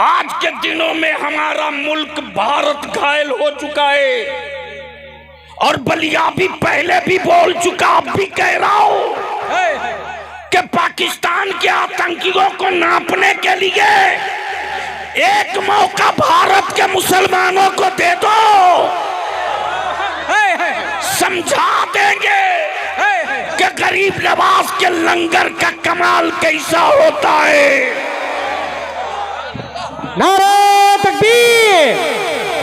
आज के दिनों में हमारा मुल्क भारत घायल हो चुका है और बलिया भी पहले भी बोल चुका, अब भी कह रहा हूं कि पाकिस्तान के आतंकियों को नापने के लिए एक मौका भारत के मुसलमानों को दे दो, समझा देंगे कि गरीब नवाज के लंगर का कमाल कैसा होता है। नारे तकबीर,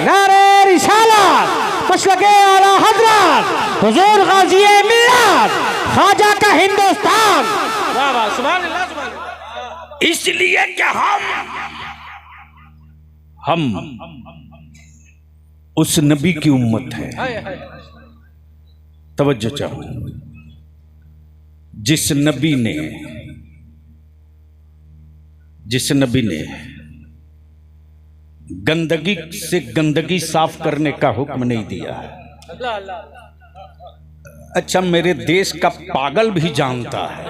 नारे रिसालत, मशरक़े आला हज़रत हुज़ूर गाज़ी मिल्लत ख्वाजा का हिंदुस्तान। वाह वाह, सुभान अल्लाह, सुभान अल्लाह। इसलिए कि हम उस नबी की उम्मत है। तवज्जो चाहो, जिस नबी ने गंदगी से गंदगी साफ करने का हुक्म नहीं दिया। अच्छा, मेरे देश का पागल भी जानता है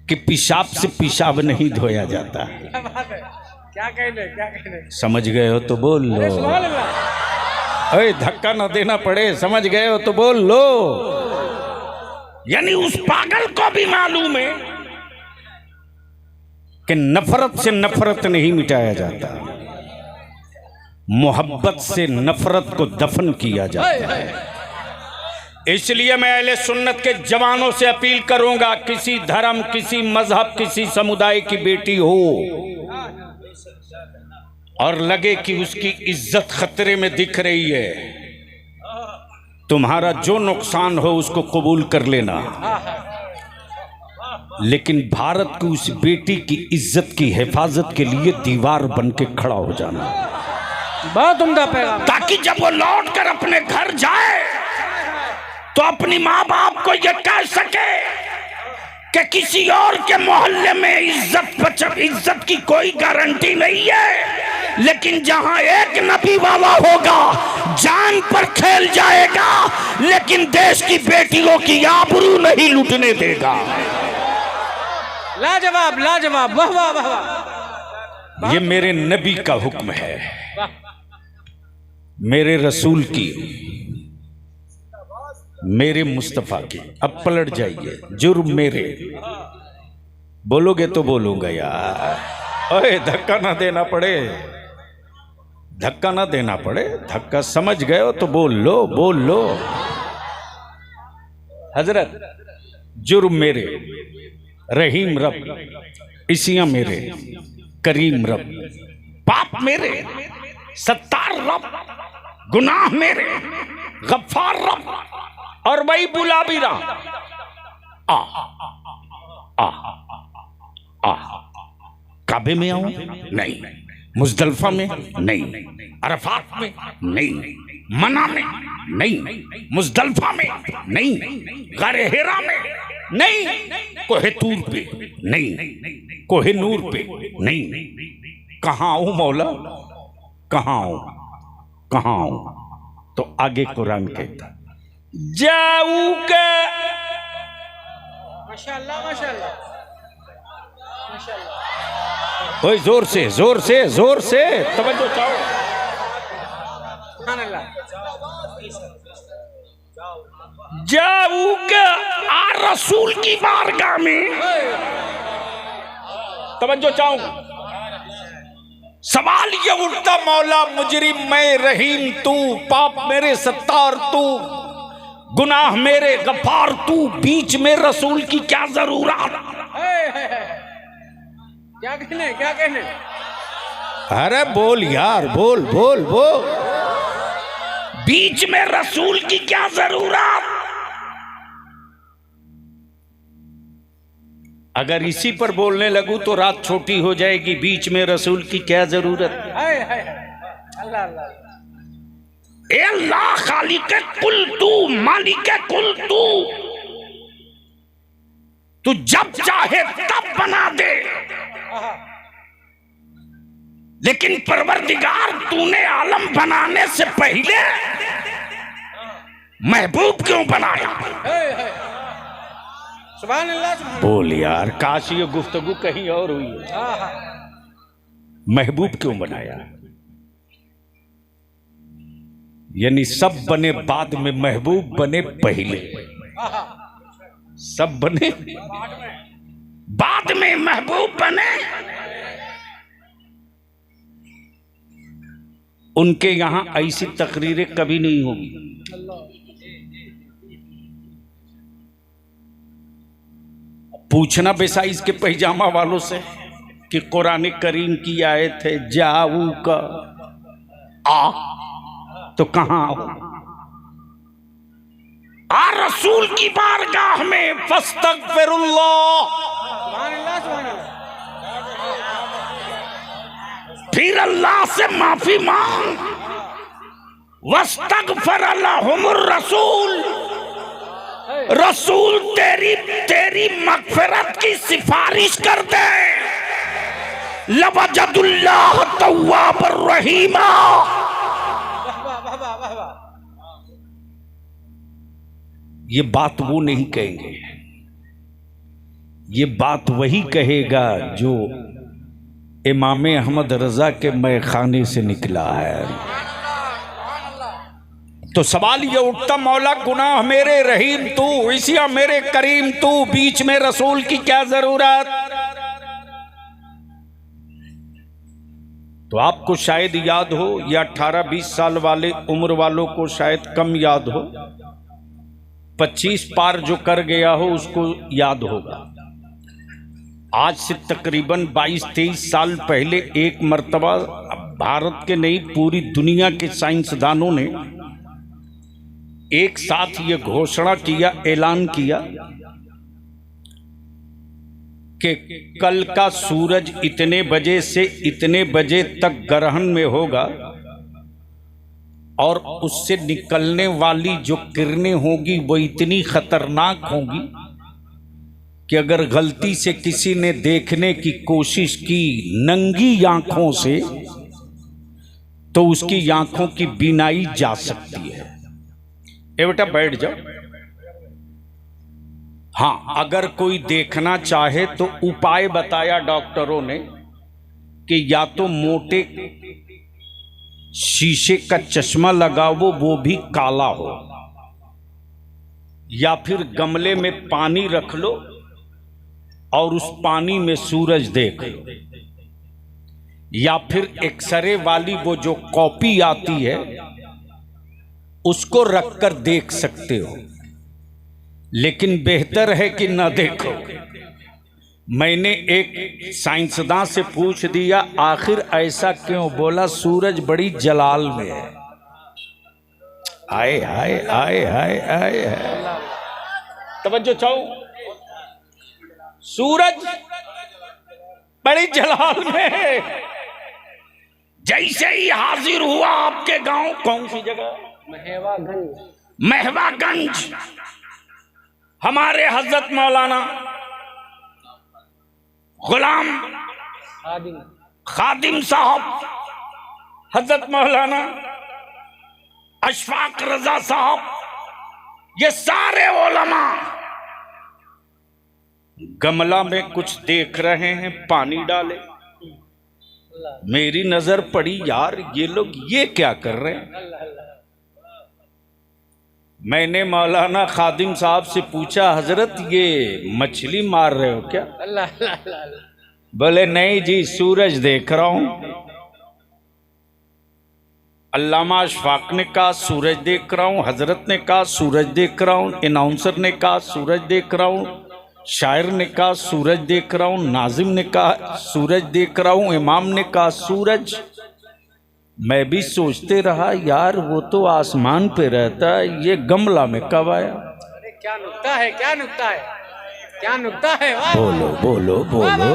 कि पेशाब से पेशाब नहीं धोया जाता। क्या कहने समझ गए हो तो बोल लो, अरे धक्का ना देना पड़े, समझ गए हो तो बोल लो। यानी उस पागल को भी मालूम है कि नफरत से नफरत नहीं मिटाया जाता, मोहब्बत से नफरत को दफन किया जाता है। इसलिए मैं अहले सुन्नत के जवानों से अपील करूंगा, किसी धर्म, किसी मजहब, किसी समुदाय की बेटी हो और लगे कि उसकी इज्जत खतरे में दिख रही है, तुम्हारा जो नुकसान हो उसको कबूल कर लेना, लेकिन भारत की उस बेटी की इज्जत की हिफाजत के लिए दीवार बन के खड़ा हो जाना। बहुत उम्दा पैगाम, ताकि जब वो लौट कर अपने घर जाए तो अपनी माँ बाप को ये कह सके कि किसी और के मोहल्ले में इज्जत की कोई गारंटी नहीं है, लेकिन जहां एक नबी वाला होगा जान पर खेल जाएगा, लेकिन देश की बेटियों की आबरू नहीं लूटने देगा। लाजवाब लाजवाब, वाह वाह वाह वाह। ये मेरे नबी का हुक्म है, मेरे रसूल की, मेरे मुस्तफा की। अब पलट जाइए, जुर्म मेरे, बोलोगे तो बोलूंगा यार। ओए धक्का ना देना पड़े, धक्का ना देना पड़े, धक्का समझ गए हो तो बोल लो, बोल लो। हजरत, जुर्म मेरे, रहीम रब, इसियां मेरे, करीम रब, पाप मेरे, सत्तार रब, गुनाह मेरे, गफ्फार रब, और वही बुला भी रहा। आ आ आ काबे में आऊं? नहीं। मुजदलफा में? नहीं। अरफात में? नहीं। मना में? नहीं। मुजदलफा में? नहीं। गारे हेरा में? नहीं। कोहे तूर पे? नहीं। कोहे नूर पे? नहीं। कहाँ आऊं मौला, कहाँ आऊं, कहाँ आऊं? तो आगे कुरान कहता, जाऊका, माशाअल्लाह माशाअल्लाह माशाअल्लाह। ओए जोर से जोर से जोर से तवज्जो चाहो। जाऊका आ रसूल की बारगाह में, तवज्जो चाहो। सवाल ये उठता, मौला मुजरिम मैं, रहीम तू, पाप मेरे, सत्तार तू, गुनाह मेरे, गफ्फार तू, बीच में रसूल की क्या जरूरत? क्या कहने, क्या कहने? अरे बोल यार, बोल बोल बोल, बीच में रसूल की क्या जरूरत? अगर इसी पर बोलने लगूं तो रात छोटी हो जाएगी। बीच में रसूल की क्या जरूरत? अल्लाह अल्लाह, ए अल्लाह, खालिक कुल तू, मालिक कुल तू जब चाहे तब बना दे, लेकिन परवरदिगार तूने आलम बनाने से पहले महबूब क्यों बनाया? सुभान अल्लाह, सुभान बोल यार, काश ये गुफ्तगू कहीं और हुई है। महबूब क्यों बनाया? यानी सब बने बाद में, महबूब बने पहले। सब बने बाद में, महबूब बने। उनके यहां ऐसी तकरीरें कभी नहीं होगी। पूछना बेसाइज के पैजामा वालों से कि कुरान करीम की आयत है जाऊ का आ, तो कहां आओ? आ रसूल की बारगाह में फस्तगफिरुल्लाह, फिर अल्लाह से माफी मांग। वस्तगफर लहुमुर रसूल, रसूल तेरी मगफिरत की सिफारिश कर दे। लवजदुल्लाह तव्वाबर रहीमा। ये बात वो नहीं कहेंगे, ये बात वही कहेगा जो इमाम अहमद रजा के मैखाने से निकला है। तो सवाल ये उठता, मौला गुनाह मेरे रहीम तू, इसिया मेरे करीम तू, बीच में रसूल की क्या जरूरत? तो आपको शायद याद हो, या 18-20 साल वाले उम्र वालों को शायद कम याद हो, 25 पार जो कर गया हो उसको याद होगा। आज से तकरीबन 22-23 साल पहले एक मर्तबा भारत के नहीं पूरी दुनिया के साइंसदानों ने एक साथ ये घोषणा किया, ऐलान किया कि कल का सूरज इतने बजे से इतने बजे तक ग्रहण में होगा और उससे निकलने वाली जो किरणें होगी वो इतनी खतरनाक होगी कि अगर गलती से किसी ने देखने की कोशिश की नंगी आंखों से तो उसकी आंखों की बीनाई जा सकती है। ए बेटा बैठ जाओ। हाँ, अगर कोई देखना चाहे तो उपाय बताया डॉक्टरों ने कि या तो मोटे शीशे का चश्मा लगाओ वो भी काला हो, या फिर गमले में पानी रख लो और उस पानी में सूरज देख लो, या फिर एक्सरे वाली वो जो कॉपी आती है उसको रखकर देख सकते हो, लेकिन बेहतर है कि ना देखो। मैंने एक साइंसदान से पूछ दिया आखिर ऐसा क्यों? बोला सूरज बड़ी जलाल में है। आए हाय आए हाय आए हाय, तवज्जो चाहो, सूरज बड़ी जलाल में है। जैसे ही हाजिर हुआ आपके गांव, कौन सी जगह? महवागंज। हमारे हजरत मौलाना गुलाम खादिम साहब, हजरत मौलाना अशफाक रजा साहब, ये सारे उलमा गमला में कुछ देख रहे हैं, पानी डाले। मेरी नजर पड़ी, यार ये लोग ये क्या कर रहे हैं? मैंने मौलाना खादिम साहब से पूछा, हजरत ये मछली मार रहे हो क्या? बोले नहीं जी, सूरज देख रहा हूं। अल्लामा अशफाक ने कहा सूरज देख रहा हूं, हजरत ने कहा सूरज देख रहा हूं, अनाउंसर ने कहा सूरज देख रहा हूं, शायर ने कहा सूरज देख रहा हूं, नाजिम ने कहा सूरज देख रहा हूं, इमाम ने कहा सूरज। मैं भी सोचते रहा, यार वो तो आसमान पे रहता है, ये गमला में कब आया? अरे क्या नुक्ता है, क्या नुक्ता है, क्या नुक्ता है। वाह बोलो बोलो बोलो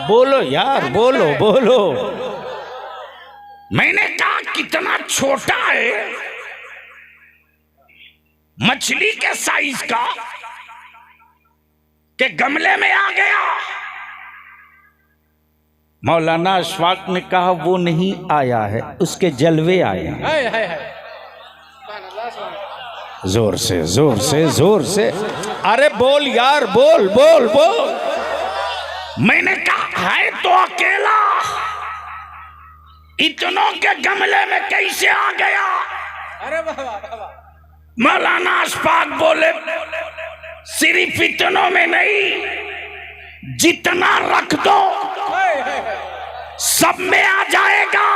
बोलो यार, बोलो बोलो। मैंने कहा कितना छोटा है, मछली के साइज का, कि गमले में आ गया। मौलाना अशफाक ने कहा वो नहीं आया है, उसके जलवे आए हैं। हाय हाय हाय, जोर से जोर से जोर से, अरे बोल यार, बोल बोल बोल। मैंने कहा है तो अकेला, इतनों के गमले में कैसे आ गया? अरे वाह वाह वाह वाह। मौलाना अशफाक बोले सिर्फ इतनों में नहीं, जितना रख दो सब में आ जाएगा।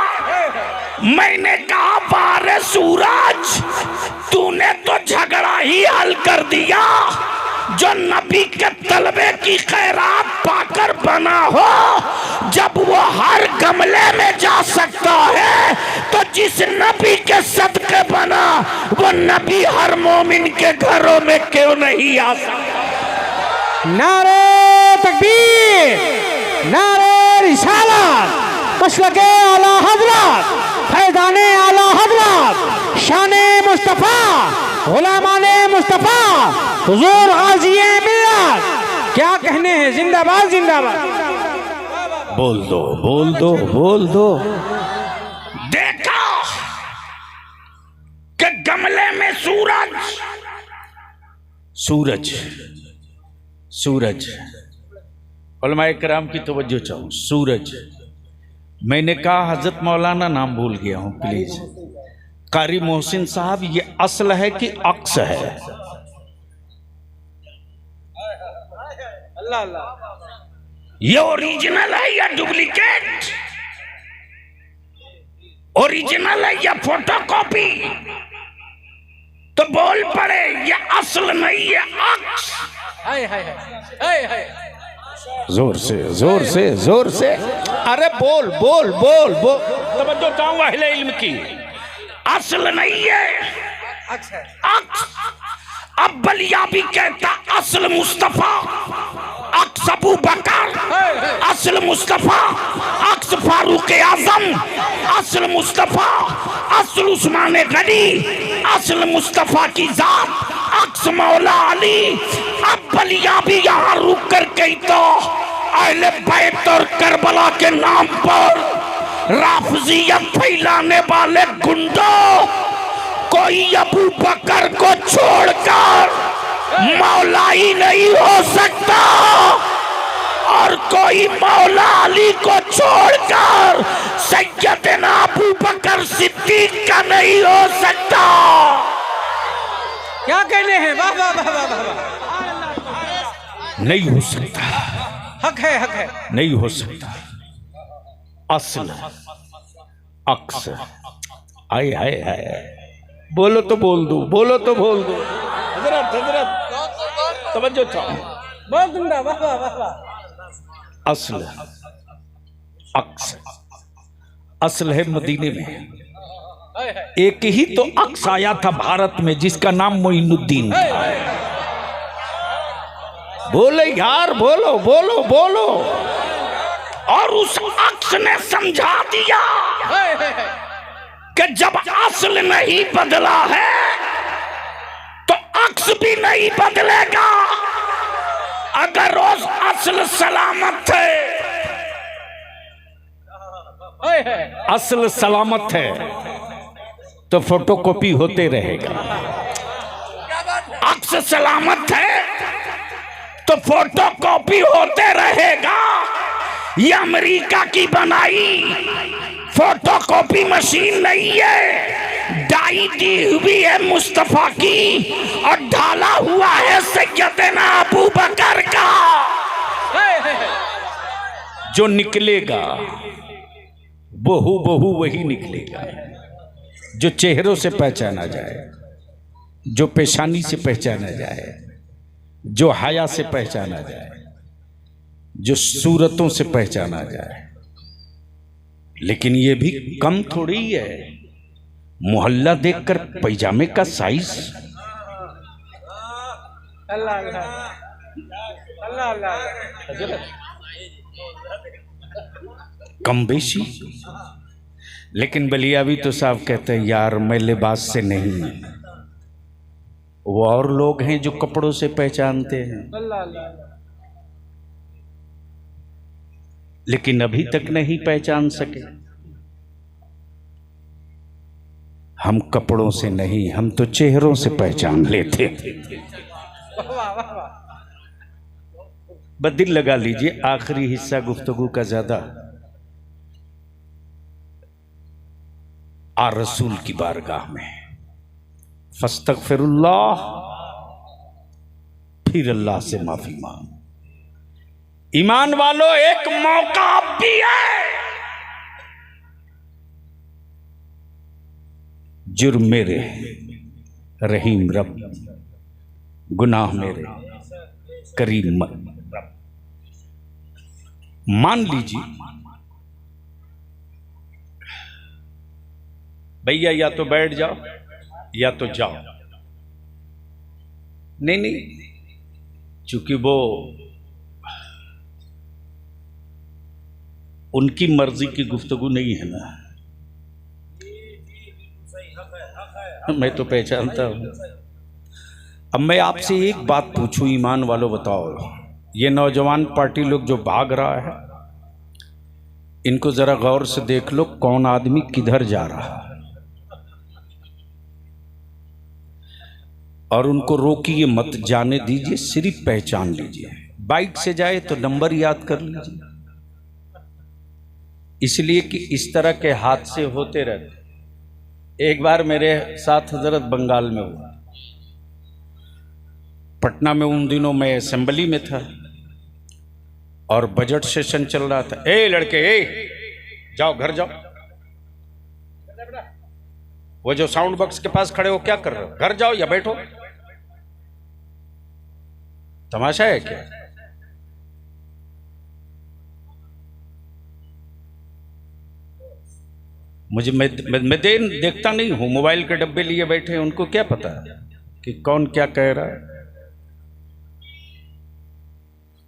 मैंने कहा बारे सूरज, तूने तो झगड़ा ही हल कर दिया। जो नबी के तलबे की खैरात पाकर बना हो, जब वो हर गमले में जा सकता है, तो जिस नबी के सदके बना वो नबी हर मोमिन के घरों में क्यों नहीं आ सकता? नारे तकबीर, नारे रिसालत, मसलके आला हजरत, फैज़ाने आला हजरत, शाने मुस्तफ़ा, गुलामाने मुस्तफ़ा, हुजूर गाज़िए मिल्लत। क्या कहने हैं, जिंदाबाद जिंदाबाद। बोल दो बोल दो बोल दो। देखा कि गमले में सूरज सूरज सूरज, उलमाए किराम की तवज्जो चाहूं, सूरज। मैंने कहा हजरत मौलाना नाम भूल गया हूं, प्लीज। कारी मोहसिन साहब, ये असल है कि अक्स है? अल्लाह अल्लाह। ये ओरिजिनल है या डुप्लीकेट? ओरिजिनल है या फोटोकॉपी? तो बोल पड़े, ये असल नहीं, ये अक्स। हाय हाय हाय हाय। जोर से जोर से जोर से, अरे बोल बोल बोल बोल। तवज्जो चाहूंगा अहले इल्म की। असल नहीं है, अच्छा। अक्स। अब बलिया भी कहता असल मुस्तफा, अक्स अबू बकर, असल मुस्तफा, अक्स फारूक आजम, असल मुस्तफा, असल उस्मान गनी, असल मुस्तफा की जात, अक्स मौला अली। अब बलिया भी यहाँ रुक कर कही तो अहले बैत और करबला के नाम पर राफजियत फैलाने वाले गुंडों, कोई अबू बकर को छोड़कर मौलाई नहीं हो सकता, और कोई मौला अली को छोड़कर सैयदना अबू बकर सिद्दीक का नहीं हो सकता। क्या कहने हैं, वाह वाह वाह वाह वाह। नहीं हो सकता, हक है हक है। नहीं हो सकता। असल अक्स, आए आए आए। बोलो तो बोल दो, बोलो तो बोल दो। हजरत हजरत तवज्जो चाहो। बहुत उम्दा, वाह वाह वाह वाह। असल अक्स, असल है मदीने में। हाय हाय। एक ही तो अक्स आया था भारत में जिसका नाम मोइनुद्दीन था। बोले यार, बोलो बोलो बोलो। और उस अक्स ने समझा दिया हाय हाय हाय। कि जब असल नहीं बदला है तो अक्स भी नहीं बदलेगा। अगर रोज असल सलामत है, हाय हाय। असल सलामत है, तो फोटोकॉपी होते रहेगा। अक्स सलामत है तो फोटोकॉपी होते रहेगा। ये अमेरिका की बनाई फोटोकॉपी मशीन नहीं है, डाई दी हुई है मुस्तफा की, और ढाला हुआ है सैयदना अबू बकर का। हाय हाय हाय। जो निकलेगा बहु बहु वही निकलेगा, जो चेहरों से पहचाना जाए, जो पेशानी से पहचाना जाए, जो हया से पहचाना जाए, जो सूरतों से पहचाना जाए। लेकिन ये भी कम थोड़ी है, मोहल्ला देखकर पैजामे का साइज। अल्लाह अल्लाह अल्लाह अल्लाह। कम बेशी। लेकिन बलियावी तो साहब कहते हैं यार मैं लिबास से नहीं, वो और लोग हैं जो कपड़ों से पहचानते हैं। अल्लाह अल्लाह। लेकिन अभी तक नहीं पहचान सके। हम कपड़ों से नहीं, हम तो चेहरों से पहचान लेते। वाह वाह वाह। बस दिल लगा लीजिए, आखिरी हिस्सा गुफ्तगू का ज्यादा आ रसूल की बारगाह में, फस्तगफिरुल्लाह, फिर अल्लाह से माफी मांग। ईमान वालों, एक मौका अब भी है। जुर्म मेरे रहीम रब, गुनाह मेरे करीम रब। मान लीजिए भैया, या तो बैठ जाओ या तो जाओ। नहीं, चूंकि वो उनकी मर्जी की गुफ्तगू नहीं है ना, मैं तो पहचानता हूं। अब मैं आपसे एक बात पूछूं, ईमान वालों बताओ, ये नौजवान पार्टी लोग जो भाग रहा है, इनको जरा गौर से देख लो, कौन आदमी किधर जा रहा है, और उनको रोकिए मत, जाने दीजिए, सिर्फ पहचान लीजिए। बाइक से जाए तो नंबर याद कर लीजिए, इसलिए कि इस तरह के हादसे होते रहते। एक बार मेरे साथ हजरत बंगाल में हुआ, पटना में उन दिनों मैं असेंबली में था और बजट सेशन चल रहा था। ए लड़के, ए जाओ, घर जाओ। वो जो साउंड बॉक्स के पास खड़े हो, क्या कर रहे हो? घर जाओ या बैठो। तमाशा है क्या? मुझे मैं देखता नहीं हूं, मोबाइल के डब्बे लिए बैठे, उनको क्या पता कि कौन क्या कह रहा है।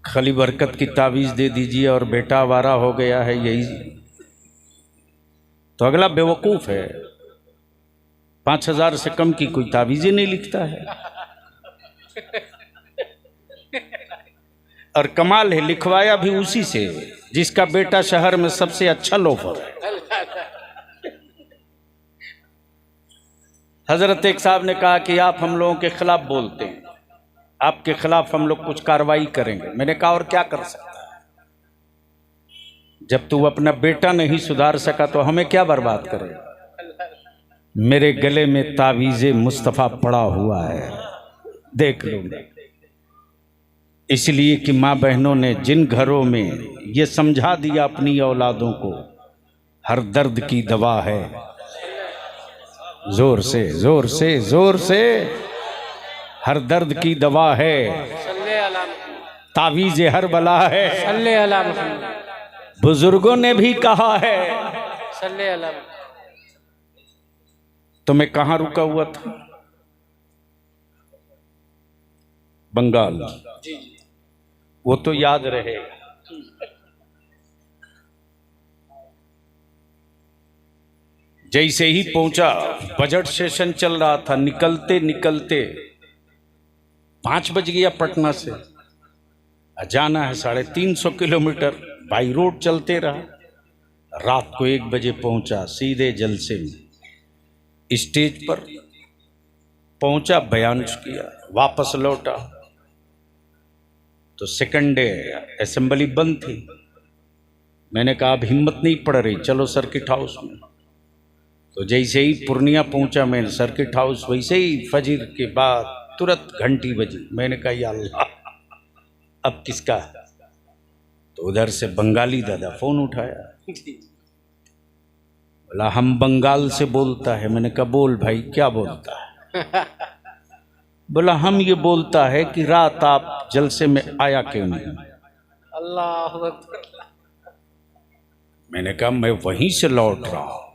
खाली बरकत की तावीज दे दीजिए और बेटा आवारा हो गया है, यही तो अगला बेवकूफ है। 5,000 से कम की कोई तावीज ही नहीं लिखता है। और कमाल है, लिखवाया भी उसी से जिसका बेटा शहर में सबसे अच्छा लोफर है। हजरत एक साहब ने कहा कि आप हम लोगों के खिलाफ बोलते हैं, आपके खिलाफ हम लोग कुछ कार्रवाई करेंगे। मैंने कहा और क्या कर सकता है? जब तू अपना बेटा नहीं सुधार सका तो हमें क्या बर्बाद करेगा? मेरे गले में तावीज़े मुस्तफ़ा पड़ा हुआ है, देख लो। इसलिए कि माँ बहनों ने जिन घरों में ये समझा दिया अपनी औलादों को, हर दर्द की दवा है, जोर से जोर से जोर से, हर दर्द की दवा है, तावीज़े हर बला है। बुजुर्गों ने भी कहा है। तो मैं कहाँ रुका हुआ था? बंगाल। वो तो याद रहेगा। जैसे ही पहुंचा, बजट सेशन चल रहा था, निकलते निकलते 5 बज गया पटना से। जाना है 350 किलोमीटर, बाई रोड चलते रहा। रात को 1 बजे पहुंचा, सीधे जलसे में स्टेज पर पहुंचा, बयान किया, वापस लौटा तो सेकंड डे असेंबली बंद थी। मैंने कहा अब हिम्मत नहीं पड़ रही, चलो सर्किट हाउस में। तो जैसे ही पूर्णिया पहुंचा मैं सर्किट हाउस, वैसे ही फजर के बाद तुरंत घंटी बजी। मैंने कहा या अल्लाह, अब किसका? तो उधर से बंगाली दादा फोन उठाया, बोला हम बंगाल से बोलता है। मैंने कहा बोल भाई, क्या बोलता है? बोला हम ये बोलता है कि रात आप जलसे में आया क्यों नहीं? अल्लाह अकबर। मैंने कहा मैं वहीं से लौट रहा हूं।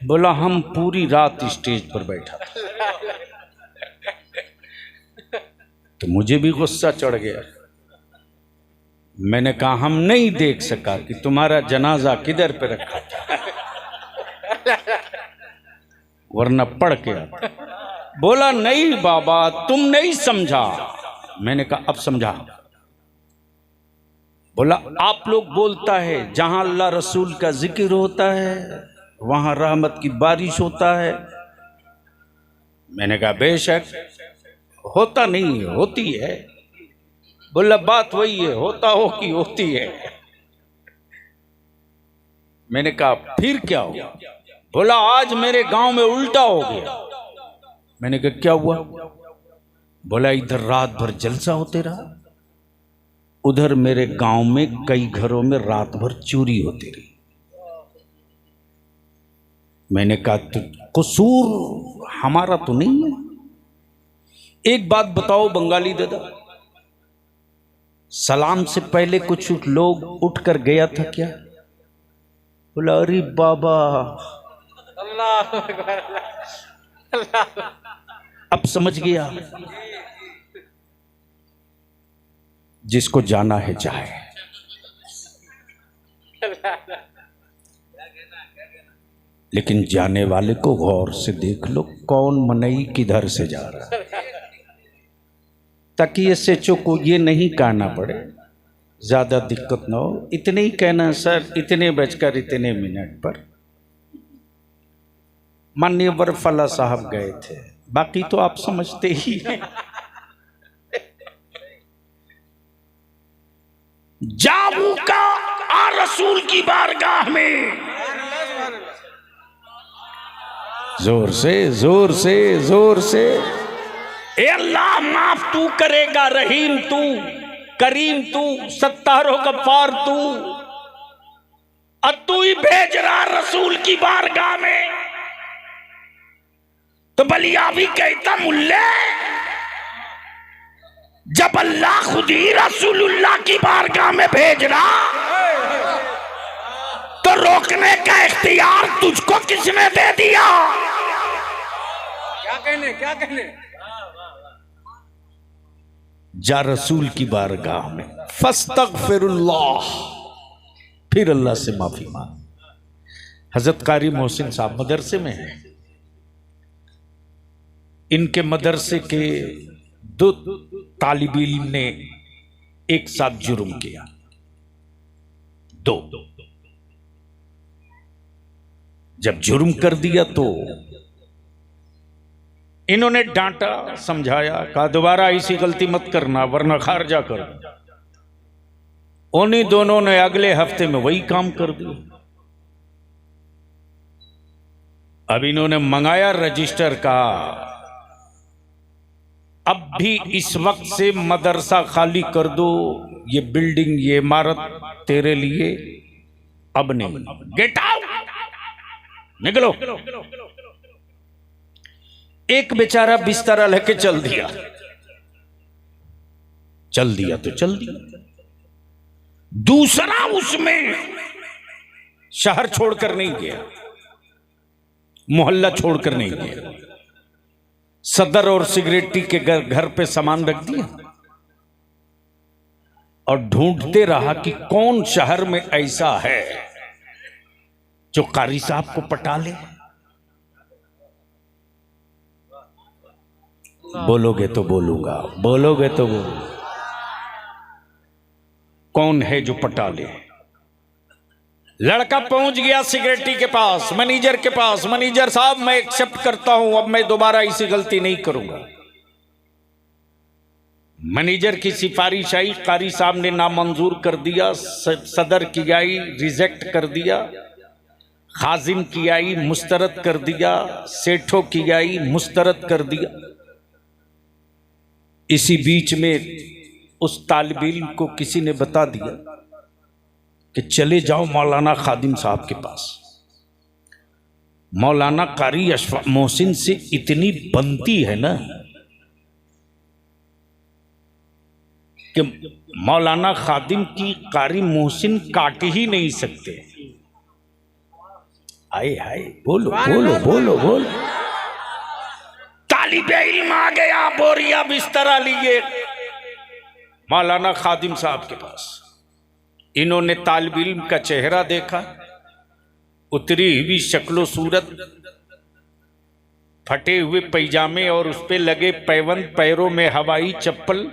बोला हम पूरी रात स्टेज पर बैठा था। तो मुझे भी गुस्सा चढ़ गया। मैंने कहा हम नहीं देख सका कि तुम्हारा जनाजा किधर पे रखा था, वरना पढ़ के आता। बोला नहीं बाबा, तुम नहीं समझा। मैंने कहा अब समझा। बोला आप लोग बोलता है जहां अल्लाह रसूल का जिक्र होता है वहां रहमत की बारिश होता है। मैंने कहा बेशक, होता नहीं होती है। बोला बात वही है, होता हो कि होती है। मैंने कहा फिर क्या हो? बोला आज मेरे गांव में उल्टा हो गया। मैंने कहा क्या हुआ? बोला इधर रात भर जलसा होते रहा, उधर मेरे गांव में कई घरों में रात भर चोरी होती रही। मैंने कहा तो कसूर हमारा तो नहीं है। एक बात बताओ बंगाली दादा, सलाम से पहले कुछ लोग उठकर गया था क्या? बोला अरे बाबा, अल्लाह अकबर, अल्लाह। अब समझ गया, जिसको जाना है जाए। लेकिन जाने वाले को गौर से देख लो, कौन मनई किधर से जा रहा है, ताकि एसएचओ को ये नहीं कहना पड़े, ज्यादा दिक्कत ना हो। इतने ही कहना सर, इतने बजकर इतने मिनट पर माननीय वरफला साहब गए थे, बाकी तो आप समझते ही हैं। जाबू का आ रसूल की बारगाह में, जोर से जोर से जोर से, ए अल्लाह माफ तू करेगा, रहीम तू, करीम तू, सत्तारो गफ्फार तू, अब तू ही भेज रहा रसूल की बारगाह में। तो बलिया भी कहता मुल्ले, जब अल्लाह खुद ही रसूलुल्लाह की बारगाह में भेज रहा तो रोकने का इख्तियार तुझको किसने दे दिया? क्या कहने जा रसूल की बारगाह में, फस्तगफिरुल्लाह, फिर अल्लाह से माफी मांग। हजरत कारी मोहसिन साहब मदरसे में है, इनके मदरसे के 2 तालिब इल्म ने एक साथ जुर्म किया, 2। जब जुर्म कर दिया तो इन्होंने डांटा, समझाया, कहा दोबारा ऐसी गलती मत करना वरना खारजा कर। उन्हीं दोनों ने अगले हफ्ते में वही काम कर दिया। अब इन्होंने मंगाया रजिस्टर का, अब भी इस वक्त से मदरसा खाली कर दो, ये बिल्डिंग, ये इमारत तेरे लिए अब नहीं, गेट आउट, निकलो। एक बेचारा बिस्तरा लेके चल दिया तो चल दिया। दूसरा उसमें शहर छोड़कर नहीं गया, मोहल्ला छोड़कर नहीं गया, सदर और सिगरेटी के घर पे सामान रख दिया और ढूंढते रहा कि कौन शहर में ऐसा है जो कारी साहब को पटा ले। बोलोगे तो बोलूंगा, बोलोगे तो बोलूंगा। कौन है जो पटा ले? लड़का पहुंच गया सिगरेटी के पास, मैनेजर के पास। मैनेजर साहब मैं एक्सेप्ट करता हूं, अब मैं दोबारा ऐसी गलती नहीं करूंगा। मैनेजर की सिफारिश आई, कारी साहब ने नामंजूर कर दिया, सदर की आई, रिजेक्ट कर दिया, खाजिम की आई, मुस्तरद कर दिया, सेठों की आई, मुस्तरद कर दिया। इसी बीच में उस तालिब इल्म को किसी ने बता दिया कि चले जाओ मौलाना खादिम साहब के पास। मौलाना कारी अशफाक मोहसिन से इतनी बनती है ना कि मौलाना खादिम की कारी मोहसिन काट ही नहीं सकते। आए हाय, बोलो बोलो बोलो बोलो। तालिबे इल्म आ गया, बोरिया बिस्तरा लिए मौलाना खादिम साहब के पास। इन्होंने तालिब इल्म का चेहरा देखा, उतरी हुई शक्लो सूरत, फटे हुए पैजामे और उस पे लगे पैबंद, पैरों में हवाई चप्पल,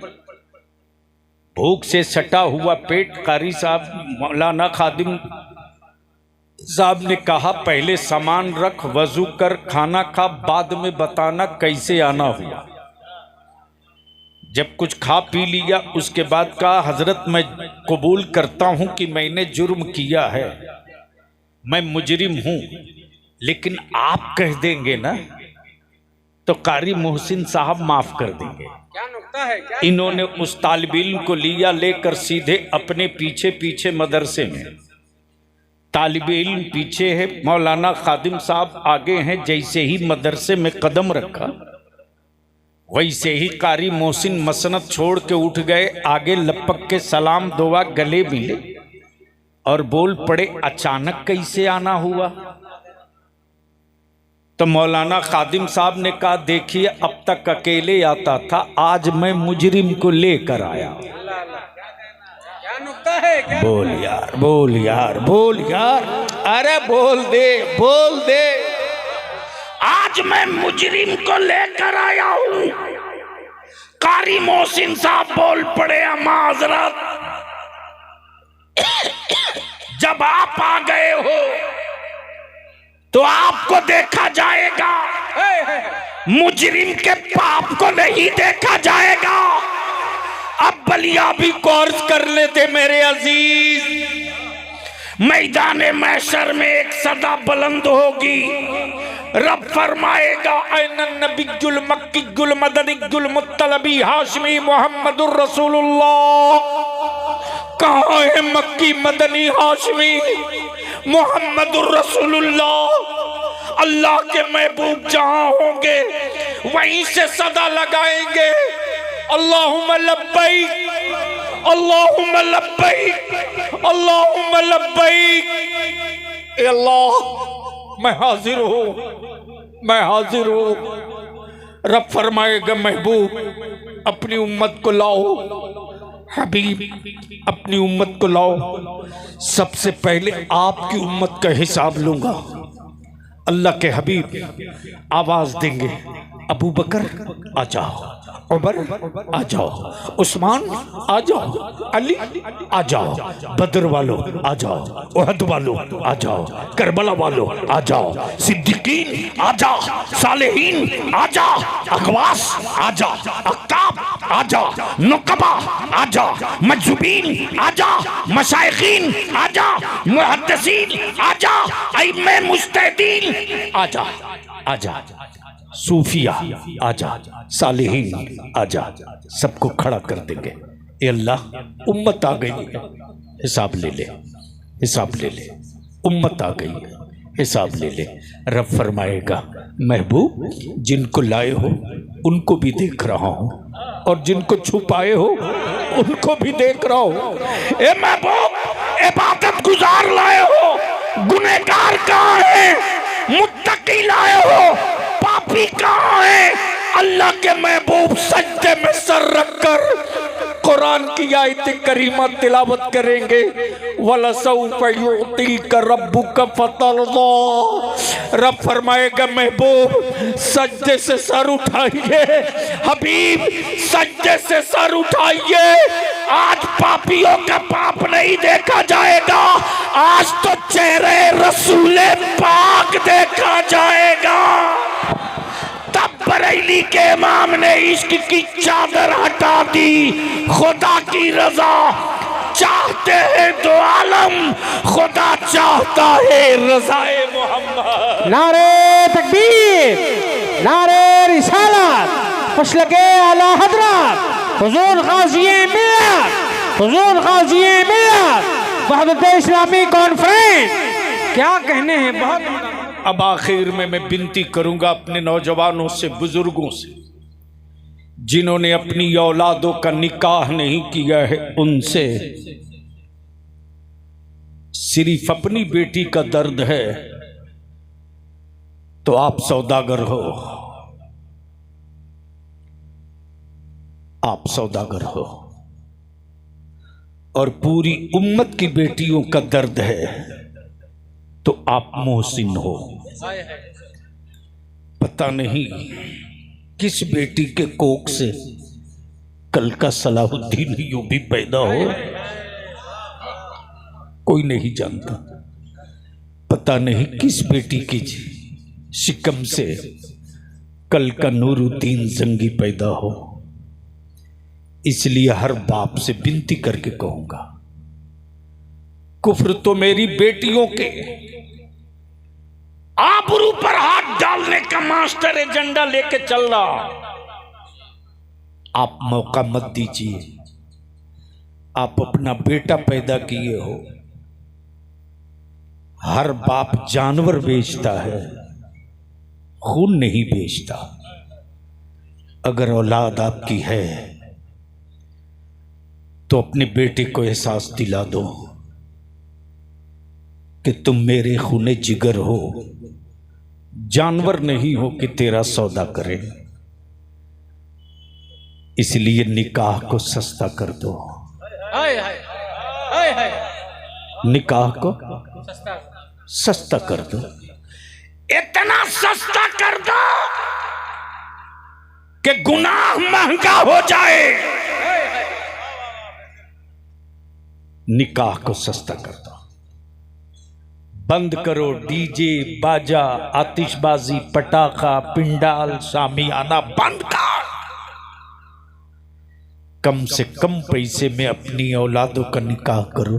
भूख से सटा हुआ पेट। कारी साहब, मौलाना खादिम साहब ने कहा पहले सामान रख, वजू कर, खाना खा, बाद में बताना कैसे आना हुआ। जब कुछ खा पी लिया उसके बाद कहा हजरत मैं कबूल करता हूं कि मैंने जुर्म किया है, मैं मुजरिम हूं, लेकिन आप कह देंगे ना तो कारी मोहसिन साहब माफ कर देंगे। क्या नुक्ता है? क्या इन्होंने उस तालिब इल्म को लिया, लेकर सीधे अपने पीछे पीछे मदरसे में। तालिब इल्म पीछे है, मौलाना खादिम साहब आगे हैं। जैसे ही मदरसे में कदम रखा वैसे ही कारी मोहसिन मसनद छोड़ के उठ गए, आगे लपक के सलाम दुआ गले मिले और बोल पड़े, अचानक कैसे आना हुआ? तो मौलाना खादिम साहब ने कहा, देखिए अब तक अकेले आता था, आज मैं मुजरिम को लेकर आया। क्या नुक्ता है? क्या बोल यार, बोल यार, बोल यार, अरे बोल दे, बोल दे। आज मैं मुजरिम को लेकर आया हूं। कारी मोहसिन साहब बोल पड़े, माजरत, जब आप आ गए हो तो आपको देखा जाएगा, मुजरिम के पाप को नहीं देखा जाएगा। अब बलिया भी कोर्स कर लेते मेरे अजीज। मैदान महशर में एक सदा बुलंद होगी, रब फरमाएगा, ऐनन नबियुल मक्कीयुल मदनियुल मुत्तलबी हाशमी मुहम्मदुर रसूलुल्लाह। कहाँ है मक्की मदनी हाशमी मुहम्मदुर रसूलुल्लाह? अल्लाह के महबूब जहां होंगे वहीं से सदा लगाएंगे, अल्लाहुम्मा लब्बैक, अल्लाहुम्मा लब्बैक, अल्लाहुम्मा लब्बैक। ए अल्लाह, मैं हाजिर हूं, मैं हाजिर हूं। रब फरमाएगा, महबूब अपनी उम्मत को लाओ, हबीब अपनी उम्मत को लाओ। सबसे पहले आपकी उम्मत का हिसाब लूंगा। अल्लाह के हबीब आवाज देंगे, अबू बकर आ जाओ, उमर आ जाओ, उस्मान आ जाओ, अली आ जाओ, बदर वालों आ जाओ, उहद वालों आ जाओ, करबला वालों आ जाओ, सिद्दीकीन आ जाओ, सालेहीन आ जाओ, अखवास आ जाओ, अक्ताब आ जाओ, नुकबा आ जाओ, मजूबीन आ जाओ, मशाइखीन आ जाओ, मुहद्दिसीन आ जाओ, अइम्मे मुज्तहिदीन आ जाओ, आ जाओ, सूफिया आजा, सालिहीन आजा, सबको खड़ा कर देंगे। ए अल्लाह, उम्मत आ गई है, हिसाब ले ले, हिसाब ले ले, उम्मत आ गई है, हिसाब ले ले। रब फरमाएगा, महबूब जिनको लाए हो उनको भी देख रहा हूँ, और जिनको छुपाए हो उनको भी देख रहा हूँ। ए महबूब, इबादत गुजार लाए हो, गुनहगार कहाँ है? मुत्तकी लाए हो, पापी कहाँ है? अल्लाह के महबूब सजदे में सर रखकर कुरान की आयत करीमा तिलावत करेंगे, वलसौफ युअतीका रब्बुका फतरदा। रब फरमाएगा, महबूब सजदे से सर उठाइए, हबीब सजदे से सर उठाइए। आज पापियों का पाप नहीं देखा जाएगा, आज तो चेहरे रसूले पाक देखा जाएगा। तब बरेली के इमाम ने इश्क की चादर हटा दी। खुदा की रजा चाहते हैं दो आलम, खुदा चाहता है रज़ाए मोहम्मद। नारे तकबीर, नारे रिसालत, मसलके आला हज़रत हुज़ूर गाज़ी मिल्लत, हुज़ूर गाज़ी मिल्लत, वहदत इस्लामी कॉन्फ्रेंस। क्या कहने हैं, बहुत। अब आखिर में मैं विनती करूंगा अपने नौजवानों से, बुजुर्गों से, जिन्होंने अपनी औलादों का निकाह नहीं किया है, उनसे सिर्फ अपनी बेटी का दर्द है तो आप सौदागर हो, आप सौदागर हो, और पूरी उम्मत की बेटियों का दर्द है तो आप मोहसिन हो। पता नहीं किस बेटी के कोख से कल का सलाहुद्दीन अय्यूबी पैदा हो, कोई नहीं जानता। पता नहीं किस बेटी की शिकम से कल का नूरुद्दीन जंगी पैदा हो। इसलिए हर बाप से विनती करके कहूंगा, कुफ्र तो मेरी बेटियों के आबरू पर हाथ डालने का मास्टर एजेंडा लेके चल रहा। आप मौका मत दीजिए। आप अपना बेटा पैदा किए हो। हर बाप जानवर बेचता है, खून नहीं बेचता। अगर औलाद आपकी है तो अपने बेटे को एहसास दिला दो कि तुम मेरे खूने जिगर हो, जानवर नहीं हो कि तेरा सौदा करे। इसलिए निकाह को सस्ता कर दो। हाय हाय हाय हाय निकाह को सस्ता सस्ता कर दो। इतना सस्ता कर दो कि गुनाह महंगा हो जाए। निकाह को सस्ता कर दो। बंद करो डीजे बाजा, आतिशबाजी, पटाखा, पिंडाल, शामियाना बंद कर। कम से कम पैसे में अपनी औलादों का निकाह करो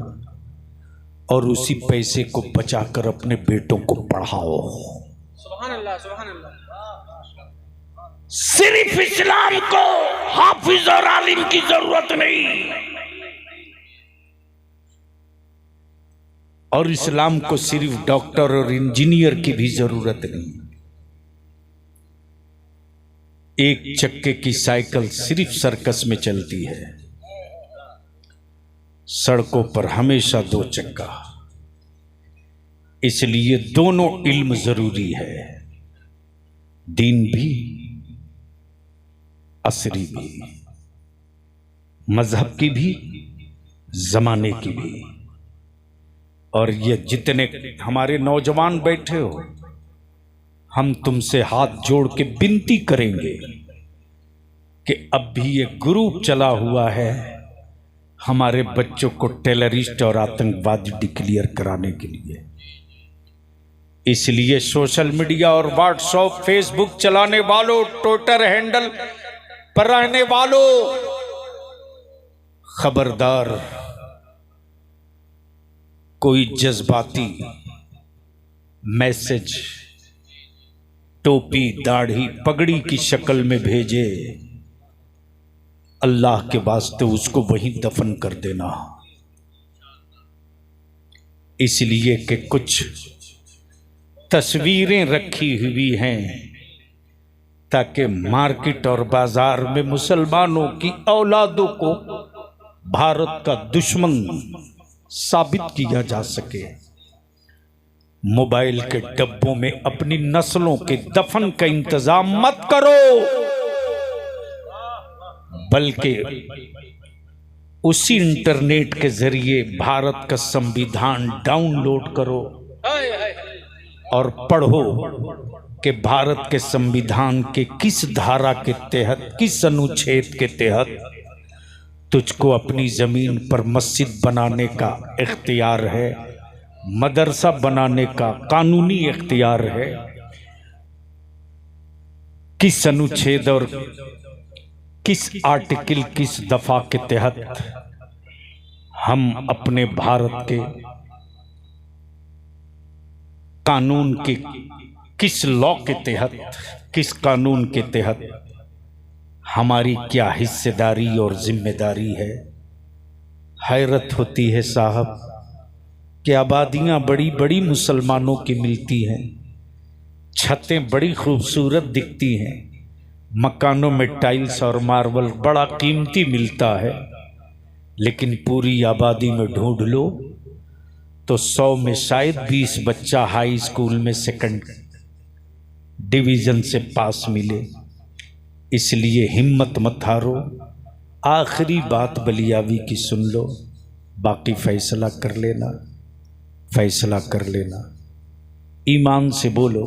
और उसी पैसे को बचाकर अपने बेटों को पढ़ाओ। सुभान अल्लाह सुभान अल्लाह। सिर्फ इस्लाम को हाफिज और आलिम की जरूरत नहीं, और इस्लाम को सिर्फ डॉक्टर और इंजीनियर की भी जरूरत नहीं। एक चक्के की साइकिल सिर्फ सर्कस में चलती है, सड़कों पर हमेशा दो चक्का। इसलिए दोनों इल्म जरूरी है, दीन भी असरी भी, मजहब की भी जमाने की भी। और ये जितने हमारे नौजवान बैठे हो, हम तुमसे हाथ जोड़ के विनती करेंगे कि अब भी ये ग्रुप चला हुआ है हमारे बच्चों को टेररिस्ट और आतंकवादी डिक्लेयर कराने के लिए। इसलिए सोशल मीडिया और व्हाट्सएप फेसबुक चलाने वालों, ट्विटर हैंडल पर रहने वालों, खबरदार, कोई जज्बाती मैसेज टोपी, दाढ़ी, पगड़ी की शक्ल में भेजे, अल्लाह के वास्ते उसको वहीं दफन कर देना। इसलिए कि कुछ तस्वीरें रखी हुई हैं ताकि मार्केट और बाजार में मुसलमानों की औलादों को भारत का दुश्मन साबित किया जा सके। मोबाइल के डब्बों में अपनी नस्लों के दफन का इंतजाम मत करो, बल्कि उसी इंटरनेट के जरिए भारत का संविधान डाउनलोड करो और पढ़ो कि भारत के संविधान के किस धारा के तहत, किस अनुच्छेद के तहत तुझको अपनी जमीन पर मस्जिद बनाने का इख्तियार है, मदरसा बनाने का कानूनी इख्तियार है। किस अनुच्छेद और किस आर्टिकल, किस दफा के तहत हम अपने भारत के कानून के किस लॉ के तहत, किस कानून के तहत हमारी क्या हिस्सेदारी और जिम्मेदारी है। हैरत होती है साहब कि आबादियां बड़ी बड़ी मुसलमानों की मिलती हैं, छतें बड़ी खूबसूरत दिखती हैं, मकानों में टाइल्स और मार्बल बड़ा कीमती मिलता है, लेकिन पूरी आबादी में ढूंढ लो तो 100 में शायद 20 बच्चा हाई स्कूल में सेकंड डिवीजन से पास मिले। इसलिए हिम्मत मत हारो। आखिरी बात बलियावी की सुन लो, बाकी फैसला कर लेना, फैसला कर लेना। ईमान से बोलो,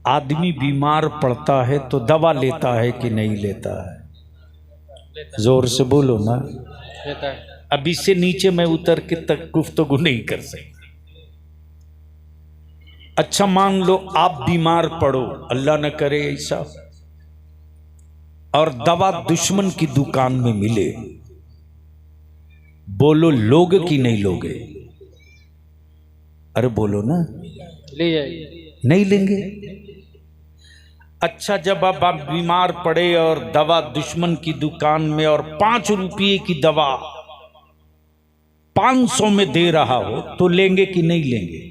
आदमी बीमार पड़ता है तो दवा लेता है कि नहीं लेता है? जोर से बोलो ना। लेता है। अभी से नीचे मैं उतर के तक गुफ्तगू नहीं कर सकता। अच्छा मान लो आप बीमार पड़ो, अल्लाह न करे ऐसा, और दवा दुश्मन की दुकान में मिले, बोलो लोगे कि नहीं लोगे? अरे बोलो ना। ले जाइए। नहीं लेंगे। अच्छा, जब अब आप बीमार पड़े और दवा दुश्मन की दुकान में और 5 रुपये की दवा 500 में दे रहा हो तो लेंगे कि नहीं लेंगे?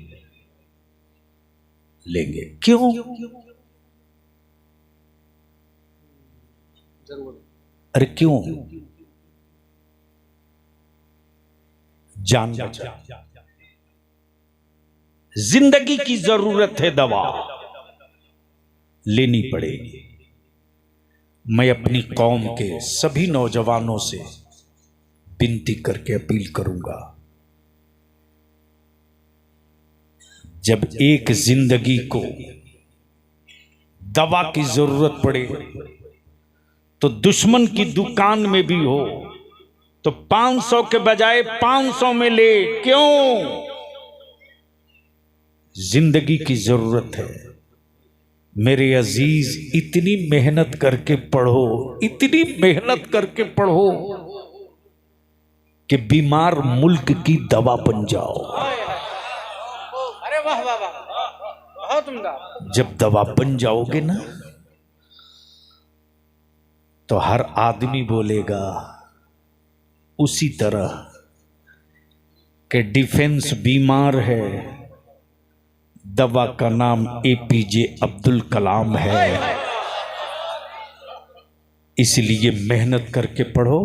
लेंगे। क्यों? अरे क्यों? जान बचा, जिंदगी की जरूरत है, दवा लेनी पड़ेगी। मैं अपनी कौम के सभी नौजवानों से विनती करके अपील करूंगा, जब एक जिंदगी को दवा की जरूरत पड़े तो दुश्मन की दुकान में भी हो तो 500 के बजाय 500 में ले। क्यों? जिंदगी की जरूरत है। मेरे अजीज, इतनी मेहनत करके पढ़ो, इतनी मेहनत करके पढ़ो कि बीमार मुल्क की दवा बन जाओ। अरे वाह वाह वाह, बहुत उम्दा। जब दवा बन जाओगे ना तो हर आदमी बोलेगा उसी तरह कि डिफेंस बीमार है, दवा का नाम APJ अब्दुल कलाम है। इसलिए मेहनत करके पढ़ो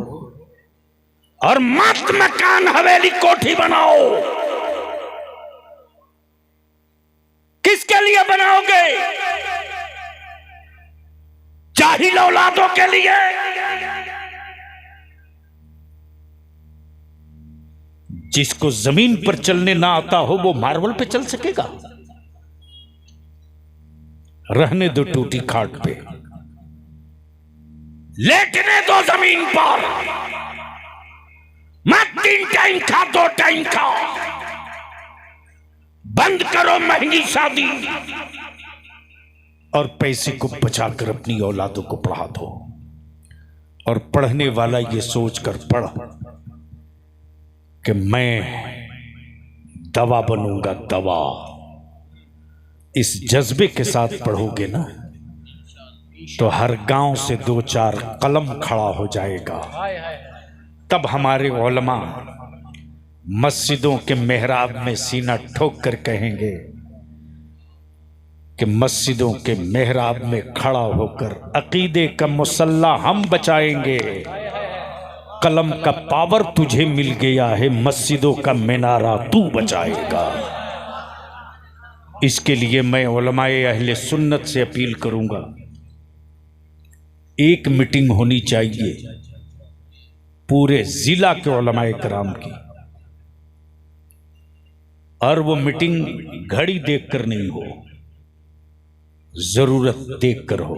और मस्त मकान हवेली कोठी बनाओ। किसके लिए बनाओगे? जाहिल औलादों के लिए? जिसको जमीन पर चलने ना आता हो वो मार्बल पे चल सकेगा? रहने दो टूटी खाट पे, लेटने दो जमीन पर। मत 3 टाइम खा, 2 टाइम खा। बंद करो महंगी शादी और पैसे को बचाकर अपनी औलादों को पढ़ा दो। और पढ़ने वाला ये सोचकर पढ़ कि मैं दवा बनूंगा, दवा। इस जज्बे के साथ पढ़ोगे ना तो हर गांव से 2-4 कलम खड़ा हो जाएगा। तब हमारे उलमा मस्जिदों के मेहराब में सीना ठोक कर कहेंगे कि मस्जिदों के मेहराब में खड़ा होकर अकीदे का मुसल्ला हम बचाएंगे। कलम का पावर तुझे मिल गया है, मस्जिदों का मीनारा तू बचाएगा। इसके लिए मैं उलमाए अहले सुन्नत से अपील करूंगा, एक मीटिंग होनी चाहिए पूरे जिला के उलमाए कराम की, और वो मीटिंग घड़ी देखकर नहीं हो, जरूरत देखकर हो।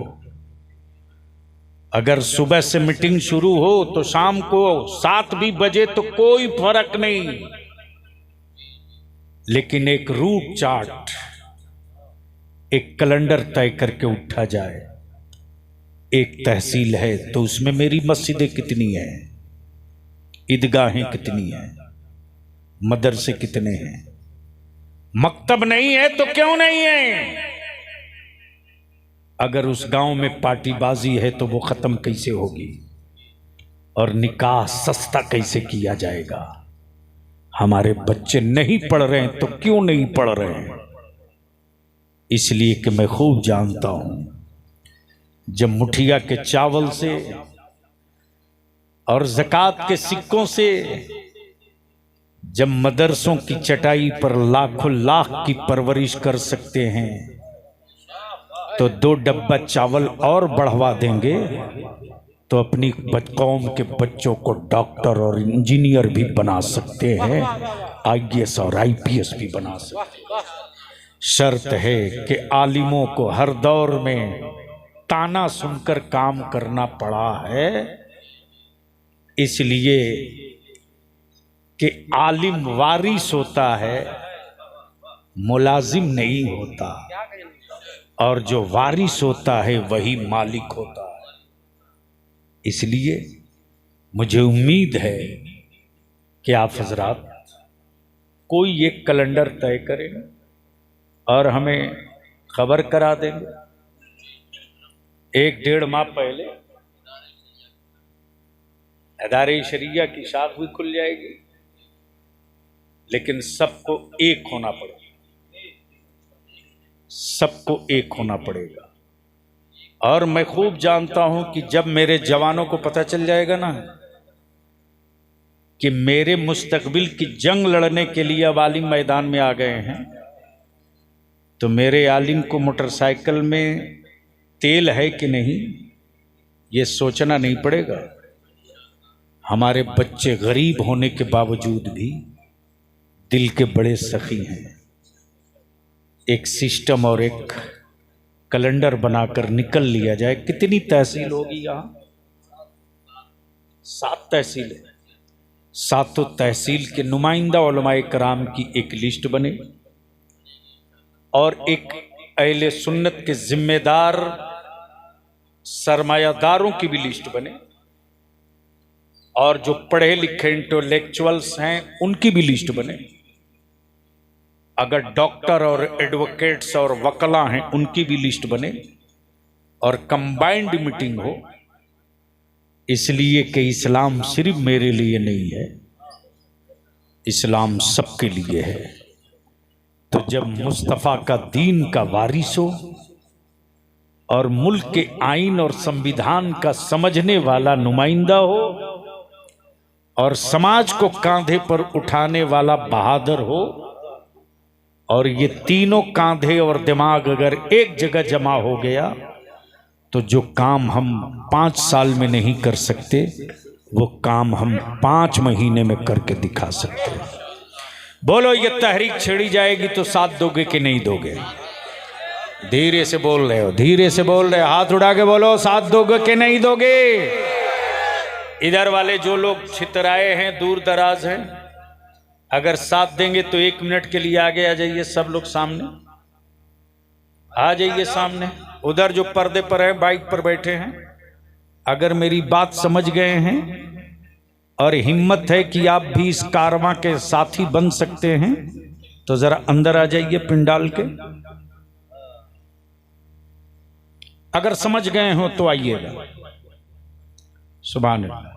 अगर सुबह से मीटिंग शुरू हो तो शाम को 7 भी बजे तो कोई फर्क नहीं, लेकिन एक रूट चार्ट, एक कैलेंडर तय करके उठा जाए। एक तहसील है तो उसमें मेरी मस्जिदें कितनी हैं, ईदगाहें कितनी हैं, मदरसे कितने हैं। मकतब नहीं है तो क्यों नहीं है? अगर उस गांव में पार्टीबाजी है तो वो खत्म कैसे होगी? और निकाह सस्ता कैसे किया जाएगा? हमारे बच्चे नहीं पढ़ रहे हैं तो क्यों नहीं पढ़ रहे हैं? इसलिए कि मैं खूब जानता हूं, जब मुठिया के चावल से और ज़कात के सिक्कों से जब मदरसों की चटाई पर लाखों लाख की परवरिश कर सकते हैं तो 2 डब्बा चावल और बढ़वा देंगे तो अपनी कौम के बच्चों को डॉक्टर और इंजीनियर भी बना सकते हैं, IAS और IPS भी बना सकते हैं। शर्त है कि आलिमों को हर दौर में ताना सुनकर काम करना पड़ा है, इसलिए कि आलिम वारिस होता है, मुलाजिम नहीं होता, और जो वारिस होता है वही मालिक होता है। इसलिए मुझे उम्मीद है कि आप हजरात कोई एक कैलेंडर तय करें और हमें खबर करा देंगे। 1-1.5 माह पहले अदारे शरिया की शाख भी खुल जाएगी, लेकिन सबको एक होना पड़ेगा, सबको एक होना पड़ेगा। और मैं खूब जानता हूं कि जब मेरे जवानों को पता चल जाएगा ना कि मेरे मुस्तकबिल की जंग लड़ने के लिए अब आलिम मैदान में आ गए हैं, तो मेरे आलिम को मोटरसाइकिल में तेल है कि नहीं ये सोचना नहीं पड़ेगा। हमारे बच्चे गरीब होने के बावजूद भी दिल के बड़े सखी हैं। एक सिस्टम और एक कैलेंडर बनाकर निकल लिया जाए। कितनी तहसील होगी यहाँ? 7 तहसीलें। 7 तहसील के नुमाइंदा उलमाए कराम की एक लिस्ट बने और एक अहले सुन्नत के जिम्मेदार सरमायादारों की भी लिस्ट बने, और जो पढ़े लिखे इंटेलेक्चुअल्स हैं उनकी भी लिस्ट बने। अगर डॉक्टर और एडवोकेट्स और वकला हैं उनकी भी लिस्ट बने, और कंबाइंड मीटिंग हो, इसलिए कि इस्लाम सिर्फ मेरे लिए नहीं है, इस्लाम सबके लिए है। तो जब मुस्तफ़ा का दीन का वारिस हो और मुल्क के आइन और संविधान का समझने वाला नुमाइंदा हो और समाज को कांधे पर उठाने वाला बहादुर हो, और ये तीनों कांधे और दिमाग अगर एक जगह जमा हो गया तो जो काम हम 5 साल में नहीं कर सकते वो काम हम 5 महीने में करके दिखा सकते हैं। बोलो, ये तहरीक छेड़ी जाएगी तो साथ दोगे कि नहीं दोगे? धीरे से बोल रहे हो, धीरे से बोल रहे हो, हाथ उड़ा के बोलो, साथ दोगे कि नहीं दोगे? इधर वाले जो लोग छितराए हैं, दूर दराज हैं, अगर साथ देंगे तो 1 मिनट के लिए आगे आ जाइए। सब लोग सामने आ जाइए, सामने। उधर जो पर्दे पर है, बाइक पर बैठे हैं, अगर मेरी बात समझ गए हैं और हिम्मत है कि आप भी इस कारवां के साथी बन सकते हैं तो जरा अंदर आ जाइए पिंडाल के। अगर समझ गए हो तो आइएगा। सुभान अल्लाह।